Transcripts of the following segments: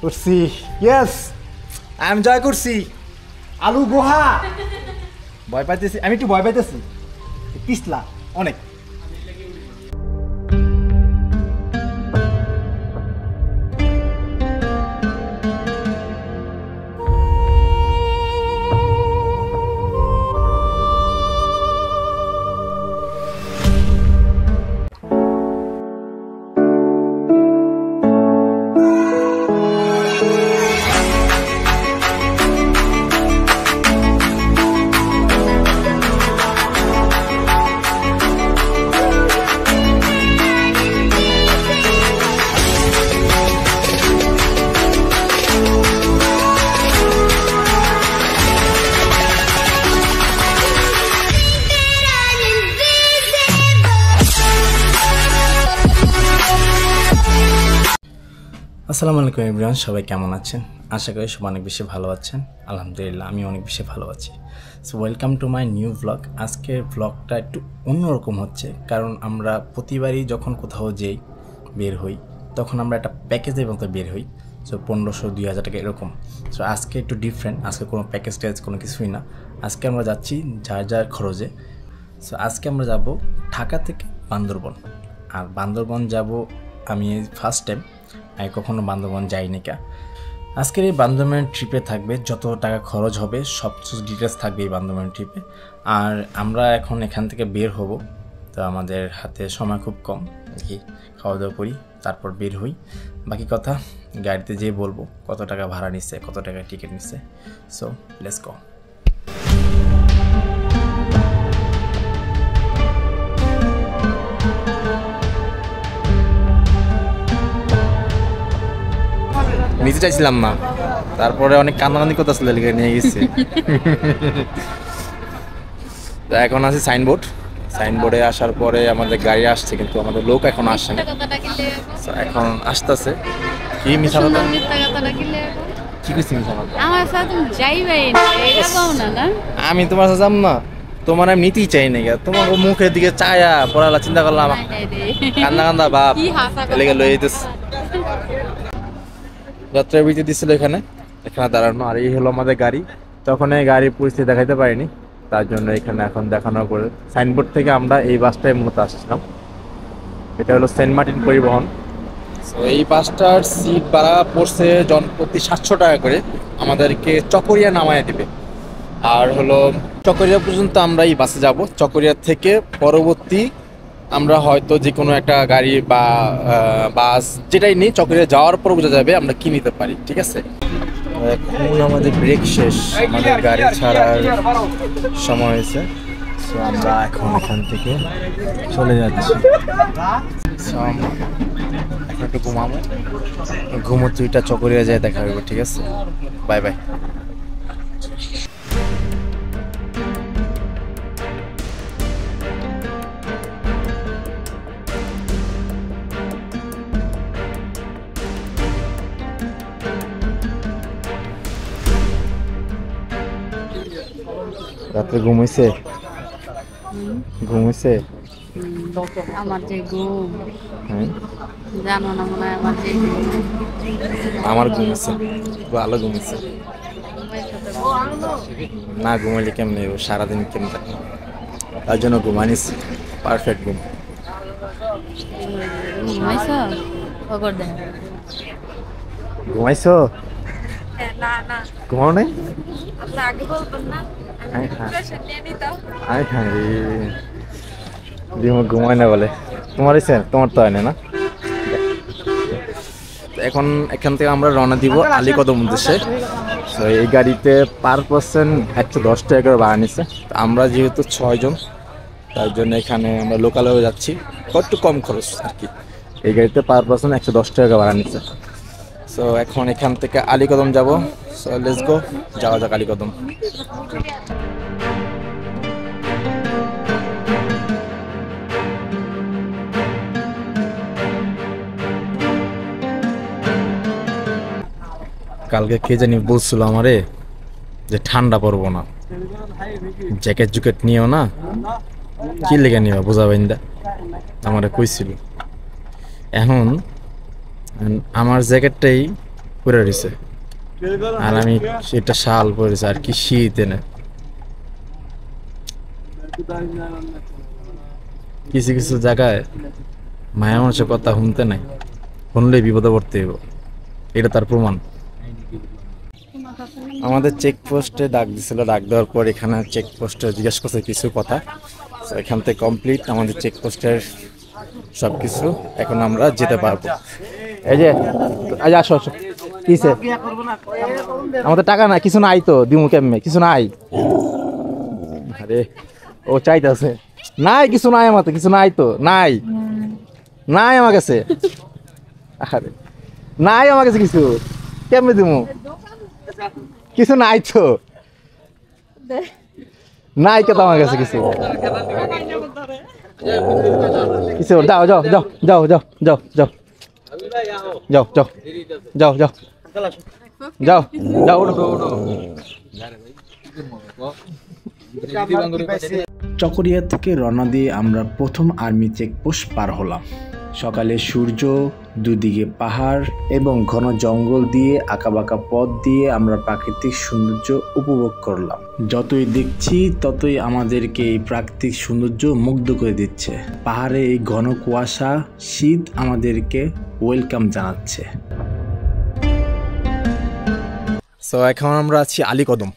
করছি ইয়েস আমি জয় করছি আলু গোহা ভয় পাইতেছি আমি একটু ভয় পাইতেছি পিছলা অনেক আসসালামু আলাইকুম এভরিওয়ান, সবাই কেমন আছেন? আশা করি সবাই অনেক বেশি ভালো আছেন। আলহামদুলিল্লাহ আমি অনেক বেশি ভালো আছি। So welcome to my new blog. আজকের ব্লগটা একটু অন্যরকম হচ্ছে, কারণ আমরা প্রতিবারই যখন কোথাও যাই বের হই তখন আমরা একটা প্যাকেজের মতো বের হই। সো 1500-2000 টাকা এরকম। সো আজকে একটু ডিফারেন্ট, আজকে কোনো প্যাকেজ ট্যাকেজ কোনো কিছুই না। আজকে আমরা যাচ্ছি যার যার খরচে। সো আজকে আমরা যাব ঢাকা থেকে বান্দরবন। আর বান্দরবন যাব আমি ফার্স্ট টাইম, আমি কখনো বান্দরবন যাইনি। আজকের এই বান্দরবনের ট্রিপে থাকবে যত টাকা খরচ হবে সব কিছু ডিটেলস থাকবে এই বান্দরবনের ট্রিপে। আর আমরা এখন এখান থেকে বের হব, তো আমাদের হাতে সময় খুব কম, দেখি খাওয়া দাওয়া করি তারপর বের হই। বাকি কথা গাড়িতে যেয়ে বলবো কত টাকা ভাড়া নিচ্ছে, কত টাকা টিকিট নিচ্ছে। So let's go. নিচে চাইছিলাম না, তারপরে অনেক কান্নাকান্দি করতেছিল, লিখে নিয়ে গেছি। তো এখন আছে সাইনবোর্ডে আসার পরে আমাদের গাড়ি আসছে, কিন্তু আমাদের লোক এখন আসছে না। এখন আসতেছে। কি মিছা কথা? কি কইছি মিছা কথা? আমার সাথে তুমি যাইবাই না, এটা কও না না। আমি তোমার সাথে যাব না, তোমার আমি নিতেই চাই না। তোমার মুখের দিকে চায়া পড়ালা চিন্তা করলাম, কান্দা বাপ লেগে লয়ে যেতেছে। যাত্রা বিরতি দিচ্ছিল এখানে দাঁড়ানো, আর এই হলো আমাদের গাড়ি। তখন এই গাড়ির পরিস্থিতি দেখাইতে পারিনি, তার জন্য এখানে এখন দেখানোর পরে সাইনবোর্ড থেকে আমরা এই বাসটায় মূলত আসছিলাম। এটা হলো সেন্ট মার্টিন পরিবহন। তো এই বাসটার সিট ভাড়া পড়ছে জনপ্রতি 700 টাকা করে, আমাদেরকে চকরিয়া নামায় দিবে। আর হলো চকরিয়া পর্যন্ত আমরা এই বাসে যাব। চকরিয়া থেকে পরবর্তী আমরা হয়তো যে কোনো একটা গাড়ি বা বাস যেটাই নিই, চকরিয়া যাওয়ার পর বোঝা যাবে আমরা কি নিতে পারি। ঠিক আছে, এখন আমাদের ব্রেক শেষ, আমাদের গাড়ি ছাড়ার সময় হয়েছে। সো আমরা এখন এখান থেকে চলে যাচ্ছি। এখন একটু ঘুমোচ্ছি, এটা চকরিয়া যায় দেখা হবে। ঠিক আছে, বাই বাই। রাত্রে ঘুমাইছে আমার যে ঘুম, হ্যাঁ জানো না মনে হয় আমার যে আমার ঘুমাইছে, ভালো ঘুমাইছে না। ঘুমাইলে কেমনে সারাদিন কেমন থাকবে, তার জন্য ঘুমানিস পারফেক্ট ঘুম। ঘুমাইছো খবর দেন। ঘুমাইছো? না না ঘুমাও নাই? আপনি আগে বলবেন না, আমি প্রেশার নিয়ে নিতাম। ঘুমায় না বলে তোমার ইচ্ছে, তোমার তো হয় না। এখন এখান থেকে আমরা রওনা দিব আলীকদম উদ্দেশ্যে। তো এই গাড়িতে পার পার্সন 110 টাকা করে ভাড়া নিচ্ছে। আমরা যেহেতু 6 জন, তার জন্য এখানে আমরা লোকালয়ে যাচ্ছি, একটু কম খরচ আর কি। এই গাড়িতে পার পার্সন 110 টাকা ভাড়া নিচ্ছে। সো এখন এখান থেকে আলীকদম যাব। সো লেটস গো, যাওয়া যাক আলীকদম। কালকে কে জানি বলছিল আমারে যে ঠান্ডা পড়বো না, জ্যাকেট জুকেট নিও না। কি লেগে নিবা বোঝা বাইন্দা আমারে কইছিল। এখন আমার জ্যাকেটটাই পরে রয়েছে, আর আমি সেটা শাল পরেছি আর কি শীত এনে। কিছু কিছু জায়গায় মায়া মানুষের কথা শুনতে নাই, শুনলেই বিপদে পড়তে হইব, এটা তার প্রমাণ। আমাদের চেকপোস্টে ডাক দিছিল, ডাক দেওয়ার পর এখানে চেকপোস্টে জিজ্ঞেস করছে কিছু কথা। তো এখান থেকে কমপ্লিট আমাদের চেকপোস্টের সব কিছু, এখন আমরা যেতে পারবো। এই যে আজ আসো আসো, কিসে আমাদের টাকা নাই, কিছু নাই তো দিমু কেমনে, কিছু নাই। আরে ও চাইতেছে, নাই কিছু নাই আমার, কিছু নাই তো, নাই নাই আমার কাছে, আরে নাই আমার কাছে কিছু, কেমনে দিমু, কিছু নাই তো, নাই কে তো আমার কাছে কিছু, কিছু যাও যাও যাও যাও যাও যাও যাও যাও যাও যাও যাও যাও যাও ওঠো। চকরিয়া থেকে রওনা দিয়ে আমরা প্রথম আর্মি চেকপোস্ট পার হলাম। সকালে সূর্য, দুদিকে পাহাড় এবং ঘন জঙ্গল দিয়ে আঁকাবাঁকা পথ দিয়ে আমরা প্রাকৃতিক সৌন্দর্য উপভোগ করলাম। যতই দেখছি ততই আমাদেরকে এই প্রাকৃতিক সৌন্দর্য মুগ্ধ করে দিচ্ছে। পাহাড়ে এই ঘন কুয়াশা, শীত আমাদেরকে ওয়েলকাম জানাচ্ছে। সো এখন আমরা আছি আলীকদম,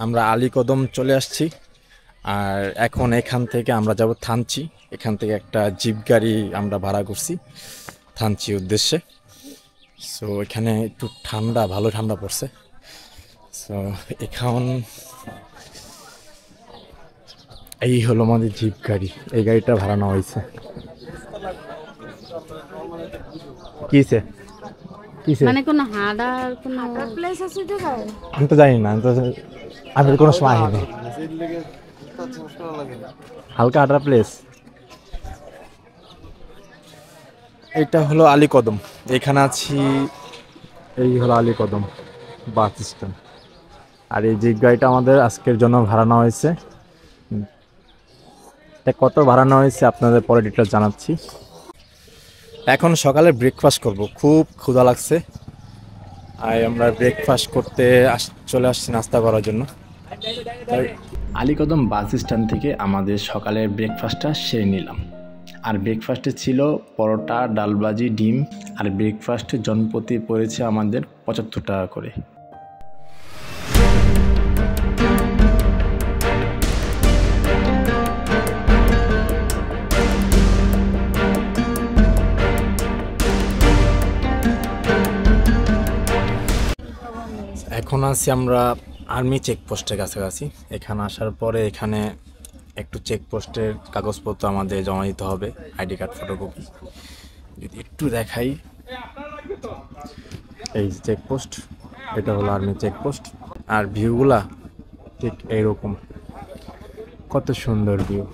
আমরা আলীকদম চলে আসছি। আর এখন এখান থেকে আমরা যাব থানচি। এখান থেকে একটা জিপ গাড়ি আমরা ভাড়া করছি থানচি উদ্দেশ্যে। সো এখানে একটু ঠান্ডা, ভালো ঠান্ডা পড়ছে। সো এখন এই হলো আমাদের জিপ গাড়ি, এই গাড়িটা ভাড়া নেওয়া হয়েছে। কিসে কিসে মানে কোনো হাঁটার কোনো প্লেস আছে জায়গায়? আমি তো জানি না, আমি কোনো সময় আসিনি। হালকা হাঁটার প্লেস, এটা হলো আলীকদম। এখানে আছি, এই হলো আলীকদম বাস স্ট্যান্ড। আর এই জিপ গাড়িটা আমাদের আজকের জন্য ভাড়া নেওয়া হয়েছে। এটা কত ভাড়া নেওয়া হয়েছে আপনাদের পরে ডিটেলস জানাচ্ছি। এখন সকালে ব্রেকফাস্ট করব, খুব ক্ষুধা লাগছে। আর আমরা ব্রেকফাস্ট করতে চলে আসছি নাস্তা করার জন্য। আলীকদম বাস স্ট্যান্ড থেকে আমাদের সকালের ব্রেকফাস্টটা সেরে নিলাম। আর ব্রেকফাস্টে ছিল পরোটা, ডালবাজি, ডিম। আর ব্রেকফাস্টে জনপ্রতি পড়েছে আমাদের 75 টাকা করে। এখন আছি আমরা আর্মি চেকপোস্টের কাছাকাছি। এখানে আসার পরে এখানে একটু চেকপোস্টের কাগজপত্র আমাদের জমা দিতে হবে, আইডি কার্ড, ফটোকপি। যদি একটু দেখাই, এই চেকপোস্ট, এটা হলো আর্মি চেকপোস্ট। আর ভিউগুলা ঠিক এইরকম, কত সুন্দর ভিউ।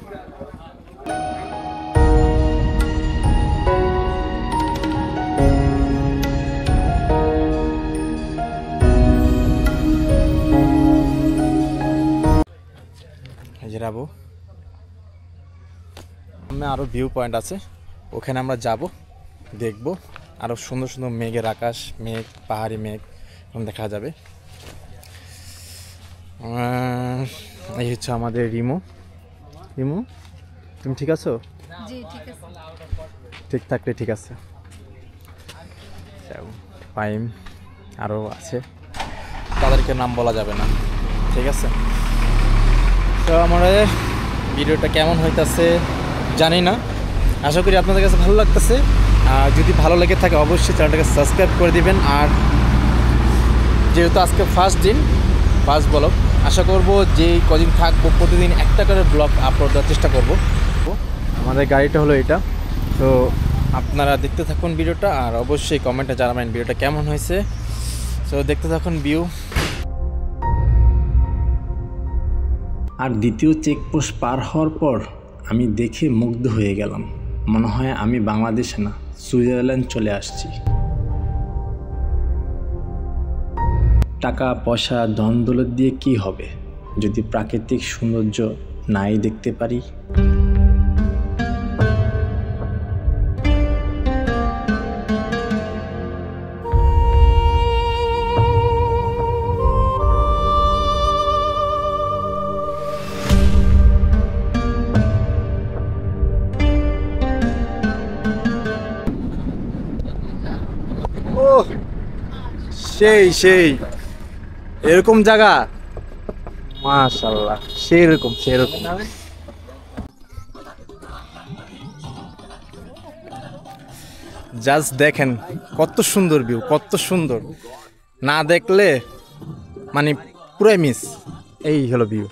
যাবো সামনে আরো ভিউ পয়েন্ট আছে, ওখানে আমরা যাব, দেখব আরো সুন্দর সুন্দর মেঘের আকাশ, মেঘ, পাহাড়ি মেঘ দেখা যাবে। এই হচ্ছে আমাদের রিমো। রিমো, তুমি ঠিক আছো? জি ঠিক আছে। ঠিক থাকলে ঠিক আছে। পাইম আরও আছে, তাদেরকে নাম বলা যাবে না, ঠিক আছে? তো আমাদের ভিডিওটা কেমন হইতেছে জানি না, আশা করি আপনাদের কাছে ভালো লাগতেছে। আর যদি ভালো লেগে থাকে অবশ্যই চ্যানেলটাকে সাবস্ক্রাইব করে দিবেন। আর যেহেতু আজকে ফার্স্ট দিন, ফার্স্ট ব্লগ, আশা করব যে কদিন থাকবো প্রতিদিন একটা করে ব্লগ আপলোড দেওয়ার চেষ্টা করব। আমাদের গাড়িটা হলো এটা। তো আপনারা দেখতে থাকুন ভিডিওটা, আর অবশ্যই কমেন্টে জানাবেন ভিডিওটা কেমন হয়েছে। তো দেখতে থাকুন ভিউ। আর দ্বিতীয় চেকপোস্ট পার হওয়ার পর আমি দেখে মুগ্ধ হয়ে গেলাম, মনে হয় আমি বাংলাদেশে না, সুইজারল্যান্ড চলে আসছি। টাকা পয়সা ধন দৌলত দিয়ে কি হবে যদি প্রাকৃতিক সৌন্দর্য নাই দেখতে পারি। সেই সেই এরকম জায়গা মাশাআল্লাহ সেরকম সেরকম। জাস্ট দেখেন কত সুন্দর ভিউ, কত সুন্দর, না দেখলে মানে পুরাই মিস। এই হলো ভিউ,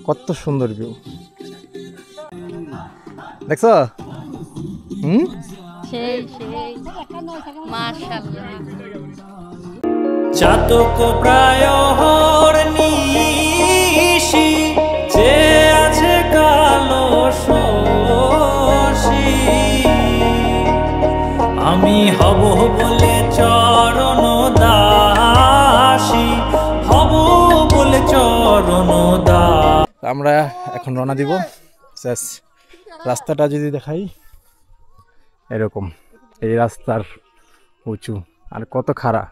কত সুন্দর ভিউ দেখছো? সেই সেই মাশাআল্লাহ। চাতক প্রায় নিশি যে আছে কালো শশী, আমি হব বলে চরণ দাসী, হব বলে চরণ দাস। আমরা এখন রওনা দিব। রাস্তাটা যদি দেখাই এরকম, এই রাস্তার উঁচু আর কত খাড়া,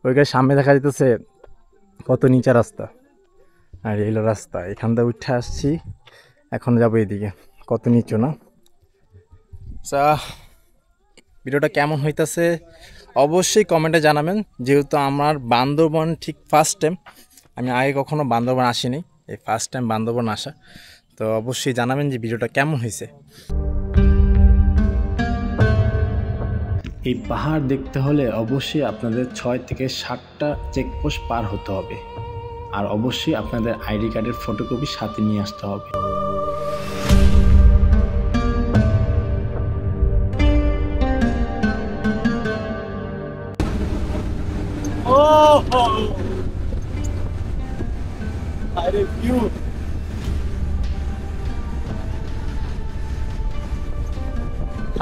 ওইখানে সামনে দেখা যেতেছে কত নিচা রাস্তা, আর এই হলো রাস্তা। এখান থেকে উঠে আসছি, এখন যাবো এদিকে, কত নিচু না। ভিডিওটা কেমন হইতেছে অবশ্যই কমেন্টে জানাবেন। যেহেতু আমার বান্দরবন ঠিক ফার্স্ট টাইম, আমি আগে কখনো বান্দরবন আসিনি, এই ফার্স্ট টাইম বান্দরবন আসা, তো অবশ্যই জানাবেন যে ভিডিওটা কেমন হয়েছে। এই পাহাড় দেখতে হলে অবশ্যই আপনাদের 6 থেকে 7টা চেকপোস্ট পার হতে হবে, আর অবশ্যই আপনাদের আইডি কার্ডের ফটোকপি সাথে নিয়ে আসতে হবে।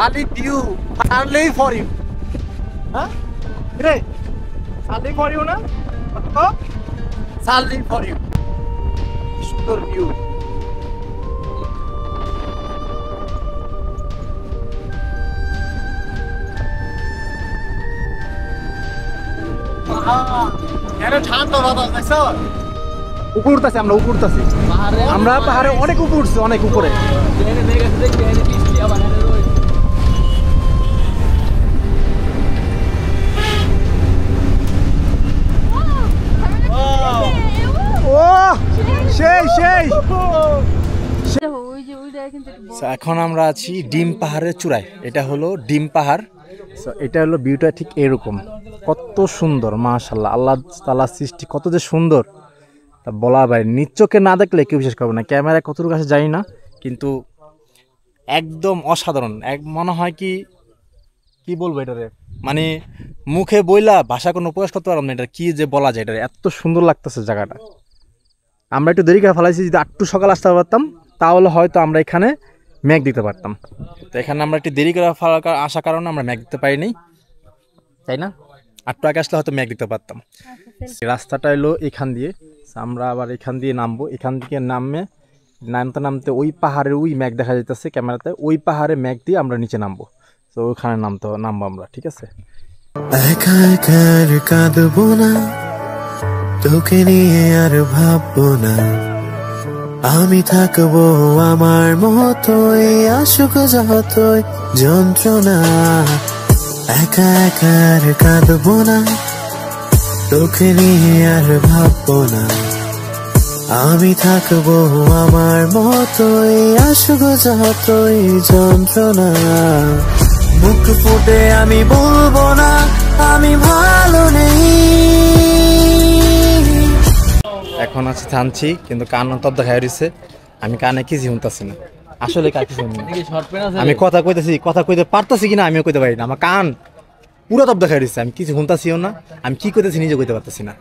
Only view, only for you. Huh? Hey, only for you, na? Only for you. Super view. কেন ঠান্ডা বাতাস দেখছো? উপরে উঠতেছি আমরা, উপরে উঠতেছি আমরা, পাহাড়ে অনেক উপরে উঠছি, অনেক উপরে। এখন আমরা আছি ডিম পাহাড়ের চূড়ায়, এটা হলো ডিম পাহাড়। এটা হলো ভিউটা ঠিক এরকম, কত সুন্দর মাশাআল্লাহ, আল্লাহ তাআলার সৃষ্টি কত যে সুন্দর তা বলা ভাই, নিজ চোখে না দেখলে কেউ বিশ্বাস করবে না। ক্যামেরায় কতটুকু কাছে জানি না, কিন্তু একদম অসাধারণ। মনে হয় কি কি বলবো এটারে, মানে মুখে বইলা ভাষা কোনো প্রকাশ করতে পারবো না, এটা কি যে বলা যায়, এটা এত সুন্দর লাগতেছে জায়গাটা। আমরা একটু দেরি করে ফেলাইছি, যদি একটু সকাল আসতে পারতাম তাহলে হয়তো আমরা এখানে মেঘ দিতে পারতাম। তো এখানে আমরা একটু দেরি করে আসার কারণে আমরা মেঘ দিতে পারিনি, তাই না? একটু আগে আসলে হয়তো মেঘ দিতে পারতাম। রাস্তাটা এলো এখান দিয়ে, আমরা আবার এখান দিয়ে নামবো। এখান থেকে নামতে নামতে ওই পাহাড়ের ওই মেঘ দেখা যাইতেছে ক্যামেরাতে, ওই পাহাড়ে মেঘ দিয়ে আমরা নিচে নামবো। তো ওখানে নামবো আমরা, ঠিক আছে? একা একা আর কাঁদবো না, তোকে নিয়ে আর ভাববো না, আমি থাকবো আমার মতোই, আসুক যতই যন্ত্রণা। একা একা আর কাঁদবো না, তোকে নিয়ে আর ভাববো না, আমি থাকবো আমার মতোই, আসুক যতই যন্ত্রণা। মুখ ফুটে আমি বলবো না আমি ভালো নেই। এখন আছে থানছি, কিন্তু কান তব দেখা রয়েছে, আমি কানে কিছু শুনতেছি না, আসলে কিছু আমি কথা কইতে পারতাছি কিনা আমিও কইতে পারি না, আমার কান পুরো তব দেখা রয়েছে, আমি কিছু শুনতাছিও না, আমি কি কইতেছি নিজে কইতে পারতেছি না।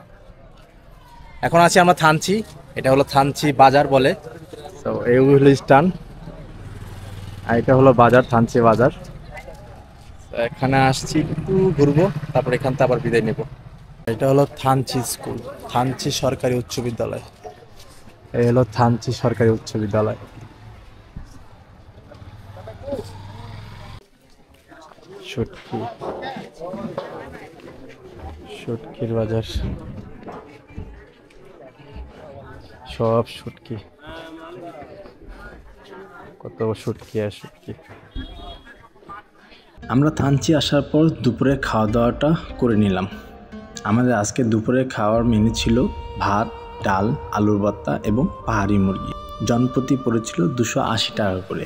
এখন আছি আমরা থানছি, এটা হলো থানচি বাজার বলে। তো এই হলো স্টান, আর এটা হলো বাজার, থানচি বাজার। এখানে আসছি একটু ঘুরবো, তারপর এখান থেকে আবার বিদায় নেব। এটা হলো থানচি স্কুল, থানচি সরকারি উচ্চ বিদ্যালয়। এই হলো থানচি সরকারি উচ্চ বিদ্যালয়। শুটকির বাজার, সব শুটকি, কত শুটকি আর শুটকি। আমরা থানচি আসার পর দুপুরের খাওয়া দাওয়াটা করে নিলাম। আমাদের আজকে দুপুরের খাওয়ার মেনু ছিল ভাত, ডাল, আলুর ভর্তা এবং পাহাড়ি মুরগি। জনপ্রতি পড়েছিল 280 টাকা করে।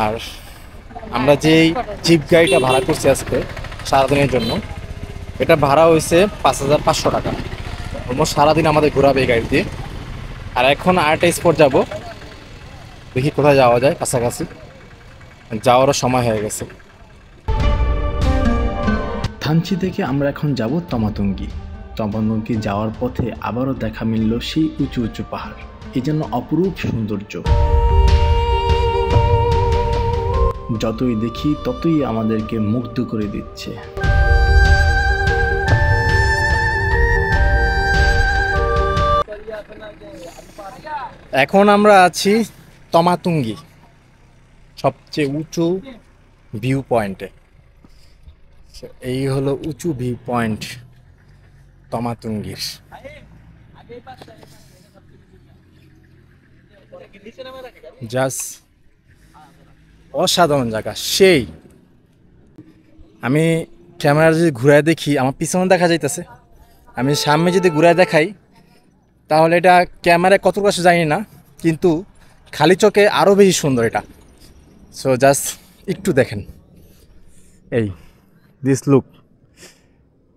আর আমরা যেই জিপ গাড়িটা ভাড়া করছি আজকে সারাদিনের জন্য, এটা ভাড়া হয়েছে 5500 টাকা। অলমোস্ট সারাদিন আমাদের ঘোরাবে এই গাড়ি দিয়ে। আর এখন আরেকটা স্পট যাব, দেখি কোথায় যাওয়া যায়, কাছাকাছি যাওয়ারও সময় হয়ে গেছে। থানচি থেকে আমরা এখন যাব তমাতুঙ্গি। তমাতুঙ্গি যাওয়ার পথে আবারও দেখা মিলল সেই উঁচু উঁচু পাহাড়, এই জন্য অপরূপ সৌন্দর্য। যতই দেখি ততই আমাদেরকে মুগ্ধ করে দিচ্ছে। এখন আমরা আছি তমাতুঙ্গি, সবচেয়ে উঁচু ভিউ পয়েন্টে। এই হলো উঁচু ভিউ পয়েন্ট তমাতুঙ্গির। জাস্ট অসাধারণ জায়গা, সেই। আমি ক্যামেরা যদি ঘুরায় দেখি, আমার পিছনে দেখা যাইতেছে, আমি সামনে যদি ঘুরায় দেখাই তাহলে এটা ক্যামেরায় কত কাছে জানি না, কিন্তু খালি চোখে আরও বেশি সুন্দর এটা। সো জাস্ট একটু দেখেন, এই দিস লুক,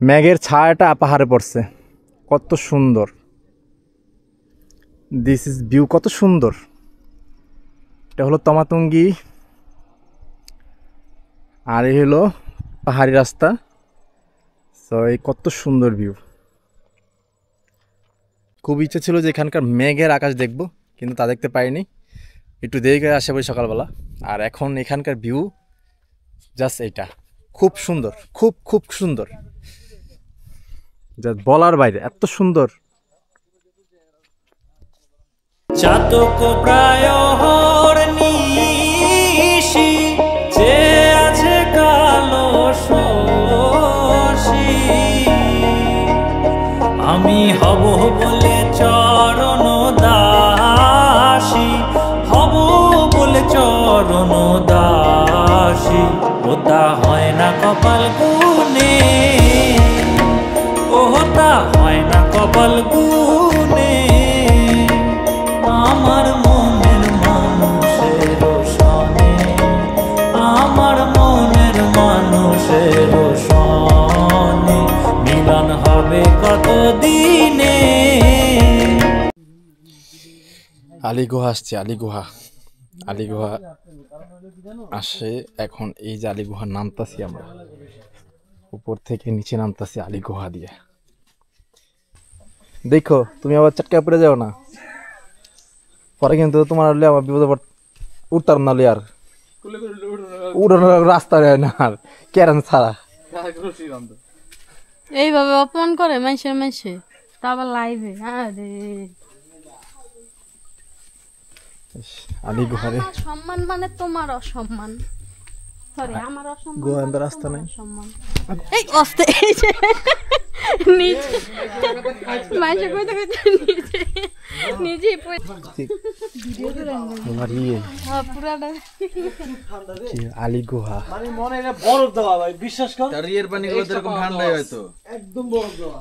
মেঘের ছায়াটা পাহাড়ে পড়ছে, কত সুন্দর। দিস ইজ ভিউ, কত সুন্দর। এটা হলো তমাতুঙ্গি, আর এই হলো পাহাড়ি রাস্তা। সো এই কত সুন্দর ভিউ। খুব ইচ্ছে ছিল যে এখানকার মেঘের আকাশ দেখব, কিন্তু তা দেখতে পাইনি, একটু দেরি করে আসে পড়ি সকালবেলা। আর এখন এখানকার ভিউ জাস্ট এইটা, খুব সুন্দর, খুব খুব সুন্দর, জাস্ট বলার বাইরে, এত সুন্দর। চাতক প্রায় নিশি যে আছে কালো শশী, আমি হব বলে চরণ দাসী, হব বলে চরণ দাসী। ওটা হয় না কপাল গুনে, ওটা হয় না কপাল গুনে, আমার মনের মানুষের সনে, আমার মনের মানুষের সনে মিলন হবে কত দিনে। আলীগুহা আসছে, আলীগুহা, আলীগুহা আসে এখন। এই যে আলীগুহা নামতাছি আমরা, উপর থেকে নিচে নামতাছি আলীগুহা দিয়ে। দেখো তুমি আবার চটকা পড়ে যাও না, পরে কিন্তু তোমার আমার বিপদে উঠতার না, আর উড়ানোর রাস্তা না, আর কেরান ছাড়া। এইভাবে অপমান করে মানুষে তা আবার লাইভে। আলীগুহারে সম্মান মানে তোমার অসম্মান, সরি আমার অসম্মান, গোয়ান্দার রাস্তা নাই। এই অস্তে এই যে নিচে মানুষে কইতে কইতে নিচে নিজে ভিডিও করে আমার ইয়ে হ্যাঁ পুরাটা আলীগুহা, মানে মনে এটা বরফ দেওয়া ভাই, বিশ্বাস কর। তার রিয়ের পানিগুলো তো এরকম ঠান্ডাই হয়তো, একদম বরফ দেওয়া।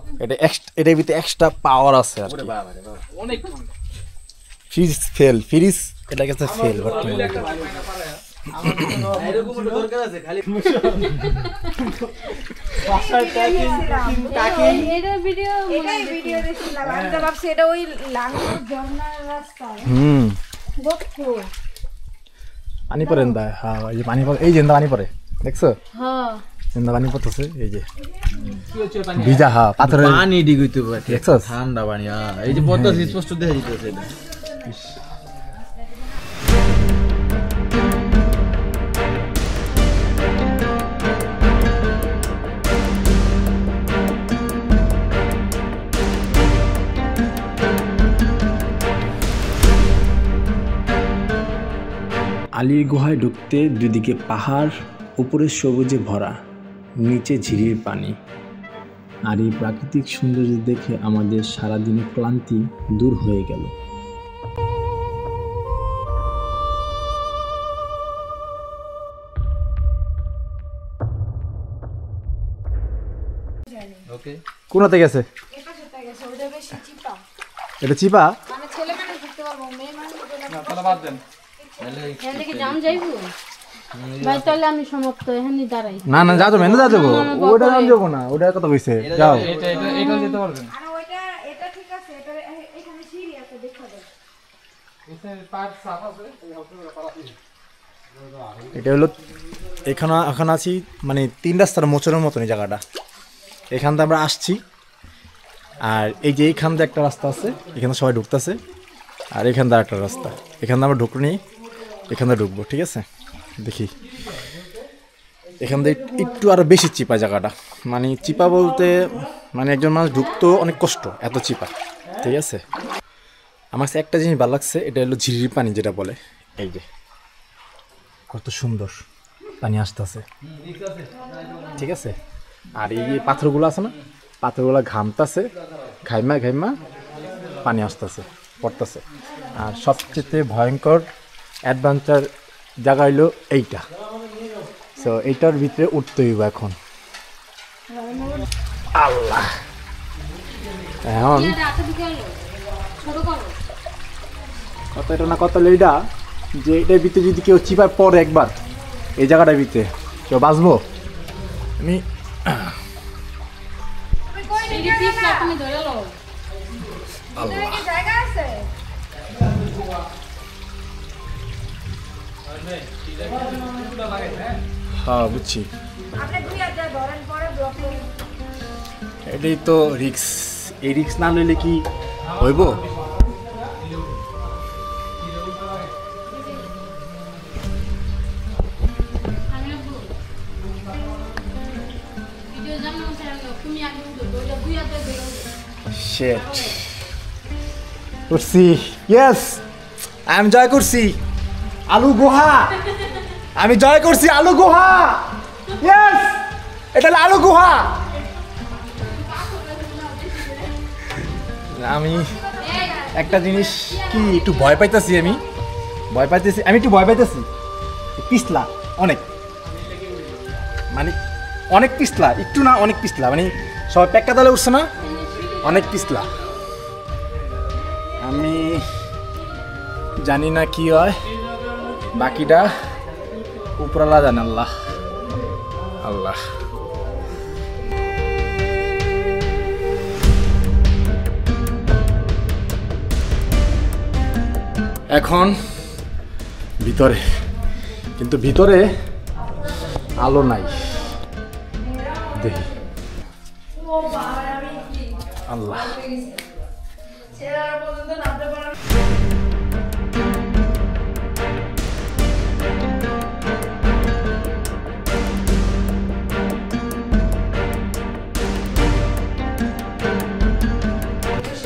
এটার ভিতরে এক্সট্রা পাওয়ার আছে আর কি। অনেক ঠান্ডা। ফ্রিজ ফেল, ফ্রিজ এটা কাছে ফেল বর্তমানে। এরকম একটা দরকার আছে খালি বাসায় এটাই ভিডিও দেখছিলাম, আমি তো ভাবছি এটা ওই লাঙ্গল ঝর্ণার রাস্তা। গোপু পানি পড়ে না, হ্যাঁ এই যে পানি পড়ে, এই যে পানি পড়ে দেখছো, হ্যাঁ পানি পড়তেছে, এই যে ভিজা, হ্যাঁ পাথরের পানি ডিগ হইতে পারে, দেখছো ঠান্ডা পানি। এই যে পদ্মা স্পষ্ট দেখা যাইতেছে এটা। আলীর গুহায় ঢুকতে দুদিকে পাহাড় উপরে সবুজে ভরা, নিচে ঝিরির পানি। আর এই প্রাকৃতিক সৌন্দর্য দেখে আমাদের সারাদিনের ক্লান্তি দূর হয়ে গেল। ওকে কোনাতে গেছে? এটা চিপা? মানে ছেলে মানুষ ঘুরতে পারবো, মেয়ে মানুষ ঘুরতে পারবো। তাহলে বাদ দেন। এখান থেকে জাম যাইবো ভাই, তাহলে আমি সমাপ্ত এখানে দাঁড়াই। না না, যা যাবো এনে যা যাবো, ওটা নাম যাবো না, ওটা কথা কইছে। যাও এটা যেতে পারবেন। আর ওইটা এটা ঠিক আছে, এটা এখানে সিঁড়ি আছে, দেখা যাবে। এটা হলো এখন আছি মানে 3 রাস্তার মোচরের মতন এই জায়গাটা। এখান থেকে আমরা আসছি, আর এই যে এইখান দিয়ে একটা রাস্তা আছে, এখানে সবাই ঢুকতেছে, আর এখান দিয়ে একটা রাস্তা, এখান দিয়ে আমরা ঢুকনি, এখান দিয়ে ঢুকবো। ঠিক আছে, দেখি এখান দিয়ে একটু আরও বেশি চিপা জায়গাটা, মানে চিপা বলতে মানে একজন মানুষ ঢুকতেও অনেক কষ্ট, এত চিপা। ঠিক আছে, আমার কাছে একটা জিনিস ভালো লাগছে, এটা হলো ঝিরির পানি যেটা বলে। এই যে কত সুন্দর পানি আসতেছে, ঠিক আছে। আর এই যে পাথরগুলো আছে না, পাথরগুলো ঘামতেছে, ঘাইমা ঘাইমা পানি আসতেছে, পড়তেছে। আর সবচেয়ে ভয়ঙ্কর অ্যাডভেঞ্চার জায়গা হইলো এইটা। সো এইটার ভিতরে উঠতে হইব এখন। আল্লাহ, এখন কত এটা না কত এইটা, যে এটার ভিতরে যদি কেউ চিপায় পড়ে একবার এই জায়গাটার ভিতরে, কেউ বাঁচবো? আমি তুমি ধরে লো। ভিতরে কি জায়গা আছে? হ্যাঁ বুঝছি, আপনি দুই হাত দিয়ে ধরেন, পরে ব্লক করুন। এটাই তো রিক্স। এই রিক্স না লইলে কি হইব? Shit. করছি, ইয়েস, আমি জয় করছি আলু গুহা, আমি জয় করছি আলু গুহা, ইয়েস, এটা হলো আলু গুহা। আমি একটা জিনিস কি একটু ভয় পাইতেছি, আমি একটু ভয় পাইতেছি। পিছলা অনেক, মানে অনেক পিছলা, একটু না অনেক পিছলা, মানে সবাই প্যাক্কা দলে উঠছে না, অনেক পিছলা। আমি জানি না কি হয়, বাকিটা উপরালা জানে, আল্লাহ আল্লাহ। এখন ভিতরে, কিন্তু ভিতরে আলো নাই, দেখি আল্লাহ।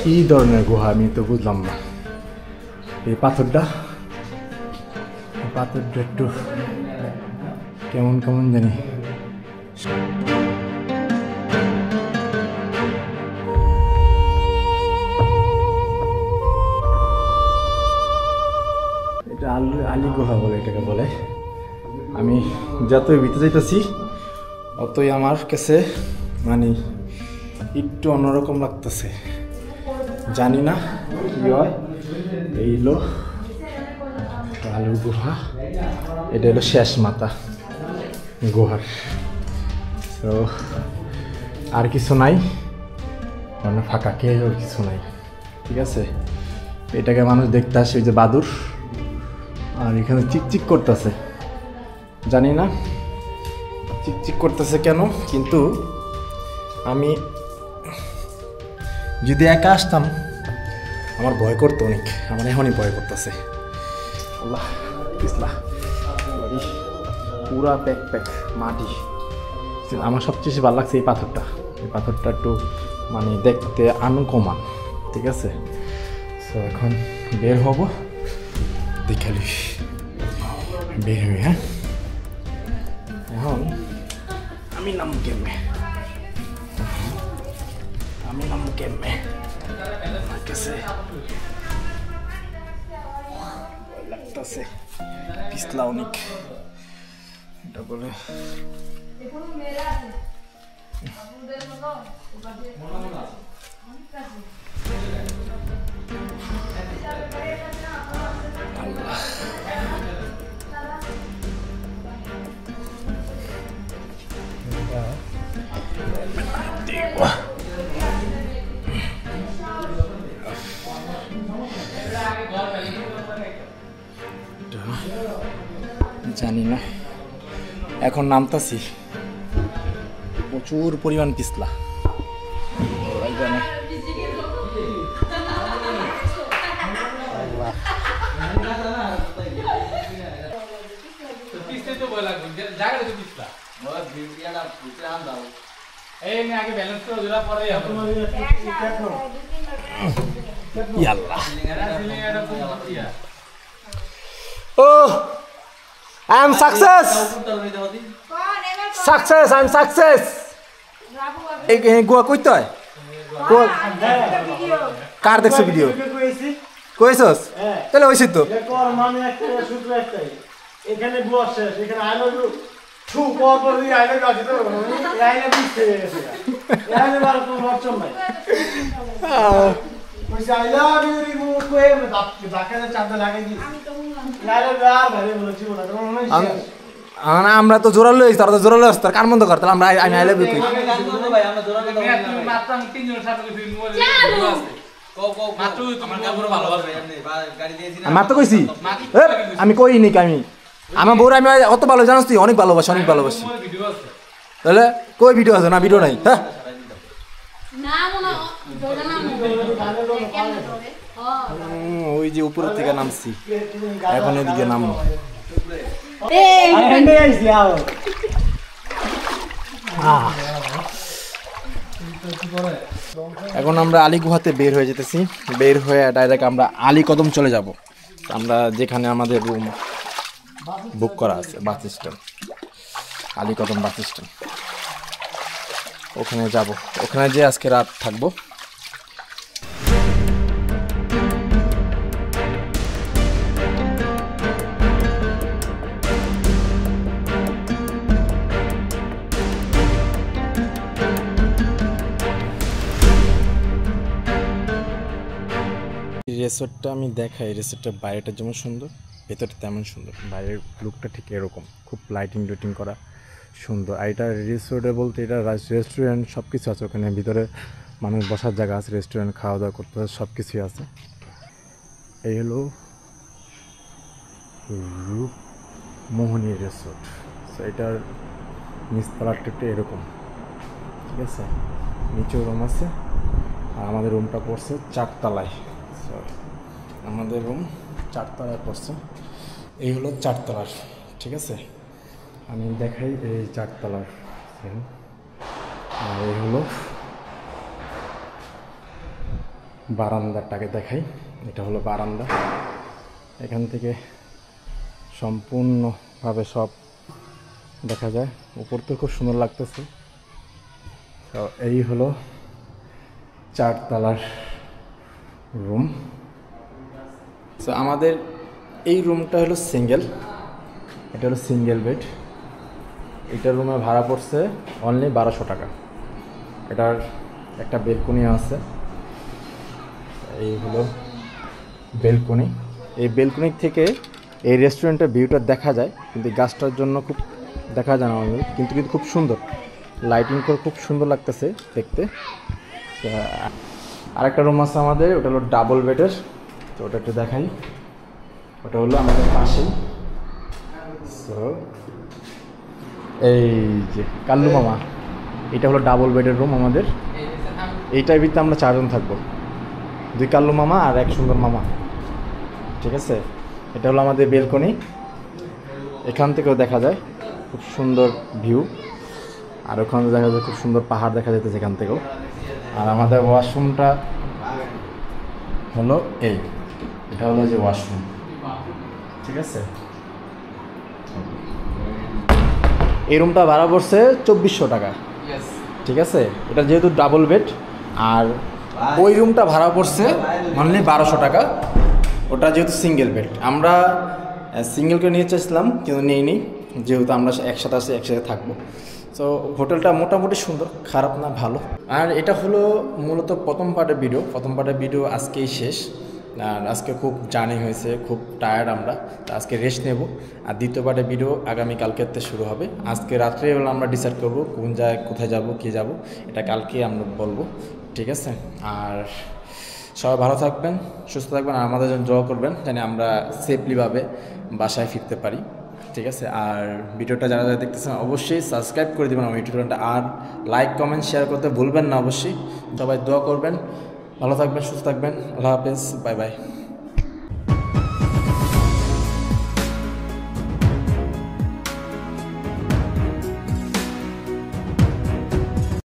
কি ধরনের গুহা আমি তো বুঝলাম না। এই পাথরটা একটু কেমন কেমন জানি। এটা আলী গুহা বলে, এটাকে বলে। আমি যতই ভিতরে যাইতেছি অতই আমার কাছে মানে একটু অন্যরকম লাগতেছে, জানি না কি হয়। এই হলো আলু গুহা, এটা হলো শেষ মাথা গুহার। তো আর কিছু নাই, মানে ফাঁকা, কেউ কিছু নাই। ঠিক আছে, এটাকে মানুষ দেখতে আসে, ওই যে বাদুর, আর এখানে চিকচিক করতেছে, জানি না চিকচিক করতেছে কেন, কিন্তু আমি যদি একা আসতাম আমার ভয় করতো অনেক, আমার এখনই ভয় করতেছে। আল্লাহ, পিছলা পুরা প্যাক প্যাক মাটি। আমার সবচেয়ে ভালো লাগছে এই পাথরটা। এই পাথরটা একটু মানে দেখতে আনকমান, ঠিক আছে। তো এখন বের হব, দেখালি বের হবি। হ্যাঁ, এখন আমি নামবো কেমনে আমার কাছে ভয় লাগতেছে পিছলা অনেক এটা বলে জানি না এখন নামতাছি প্রচুর পরিমাণ পিছলা I am success. I am success. Goa কইতে হয় কার দেখছো ভিডিও কইছস তাহলে হইছে তো মানে একটা সূত্র একটাই এখানে গোয়া শেষ এখানে I love you too call করে দিয়ে আই লাভ ইউ আছে তো আই লাভ ইউ থেকে গেছে আই লাভ আর তো অপশন নাই ওই আই লাভ ইউ রিমুভ করে বাকারে চাঁদা লাগাই দিই আই লাভ ইউ আর ভালো বলেছি না কারণ আমরা তো জোরালো হইছি তারা তো জোরালো হইছে তার কার মন্দ কর তাহলে আমরা আমি আই লাভ ইউ কই ভাই আমরা জোরালো মাত্র আমি তিনজনের সাথে ফিল্ম বলে মাত্র আমার কাপড় ভালো আছে গাড়ি দিয়েছি না মাত্র কইছি আমি কই নি আমি আমার বউর আমি অত ভালো জানোস তুই অনেক ভালোবাসি ভিডিও আছে তাহলে কই ভিডিও আছে না ভিডিও নাই হ্যাঁ না মনে ধরে না কেমনে ধরে ওই যে উপর থেকে নামছি এখন এদিকে নামবো এখন আমরা আলী গুহাতে বের হয়ে যেতেছি বের হয়ে ডাইরেক্ট আমরা আলী কদম চলে যাব আমরা যেখানে আমাদের রুম বুক করা আছে বাস স্ট্যান্ড আলী কদম বাস স্ট্যান্ড ওখানে যাব ওখানে যে আজকে রাত থাকবো রিসোর্টটা আমি দেখাই রিসোর্টের বাইরেটা যেমন সুন্দর ভেতরটা তেমন সুন্দর বাইরের লুকটা ঠিক এরকম খুব লাইটিং করা সুন্দর আর এটা রিসোর্টে বলতে এটা রেস্টুরেন্ট সব কিছু আছে ওখানে ভিতরে মানুষ বসার জায়গা আছে রেস্টুরেন্ট খাওয়া দাওয়া করতে সব কিছুই আছে এই হলো রূপমোহনী রিসোর্ট এটার নিচতলাটা একটু এরকম ঠিক আছে নিচেও রুম আছে আর আমাদের রুমটা পড়ছে 4 তলায় আমাদের রুম 4 তলায় পড়ছে এই হলো 4 তলার ঠিক আছে আমি দেখাই এই 4 তলার আর এই হলো বারান্দাটাকে দেখাই এটা হলো বারান্দা এখান থেকে সম্পূর্ণভাবে সব দেখা যায় উপর থেকে খুব সুন্দর লাগতেছে তো এই হলো 4 তলার রুম তো আমাদের এই রুমটা হলো সিঙ্গেল এটা হলো সিঙ্গেল বেড এটা রুমে ভাড়া পড়ছে অনলি 1200 টাকা এটার একটা বেলকনি আছে এই হলো বেলকনি এই বেলকনি থেকে এই রেস্টুরেন্টের ভিউটা দেখা যায় কিন্তু গাছটার জন্য খুব দেখা যায় না কিন্তু খুব সুন্দর লাইটিং করে খুব সুন্দর লাগতেছে দেখতে আরেকটা রুম আছে আমাদের ওটা হলো ডাবল বেডের তো ওটা একটু দেখাই ওটা হলো আমাদের পাশেই সো এই যে কাল্লু মামা এটা হলো ডাবল বেডের রুম আমাদের এইটার ভিতরে আমরা 4 জন থাকবো 2 কাল্লু মামা আর 1 সুন্দর মামা ঠিক আছে এটা হলো আমাদের বেলকনি এখান থেকেও দেখা যায় খুব সুন্দর ভিউ আর ওখানে দেখা যায় খুব সুন্দর পাহাড় দেখা যাচ্ছে এখান থেকেও আর আমাদের ওয়াশরুমটা হলো এটা হলো যে ওয়াশরুম ঠিক আছে এই রুমটা ভাড়া পড়ছে 2400 টাকা, ঠিক আছে? এটা যেহেতু ডাবল বেড, আর ওই রুমটা ভাড়া পড়ছে মানলি 1200 টাকা, ওটা যেহেতু সিঙ্গেল বেড। আমরা সিঙ্গেল করে নিয়ে চাইছিলাম কিন্তু নিইনি, যেহেতু আমরা একসাথে আসি একসাথে থাকবো। তো হোটেলটা মোটামুটি সুন্দর, খারাপ না, ভালো। আর এটা হলো মূলত প্রথম পার্টের ভিডিও আজকেই শেষ। আর আজকে খুব জার্নি হয়েছে, খুব টায়ার্ড আমরা, তো আজকে রেস্ট নেব। আর দ্বিতীয় পার্টের ভিডিও আগামীকালকে শুরু হবে। আজকে রাত্রে আমরা ডিসাইড করব কোন জায়গায় কোথায় যাব, কে যাব, এটা কালকে আমরা বলবো, ঠিক আছে? আর সবাই ভালো থাকবেন, সুস্থ থাকবেন, আর আমাদের জন্য দোয়া করবেন জানি আমরা সেফলিভাবে বাসায় ফিরতে পারি, ঠিক আছে? আর ভিডিওটা যারা যারা দেখতেছেন অবশ্যই সাবস্ক্রাইব করে দেবেন আমার ইউটিউব চ্যানেলটা, আর লাইক কমেন্ট শেয়ার করতে ভুলবেন না। অবশ্যই সবাই দোয়া করবেন, ভালো থাকবেন, সুস্থ থাকবেন। আল্লাহ হাফেজ, বাই বাই।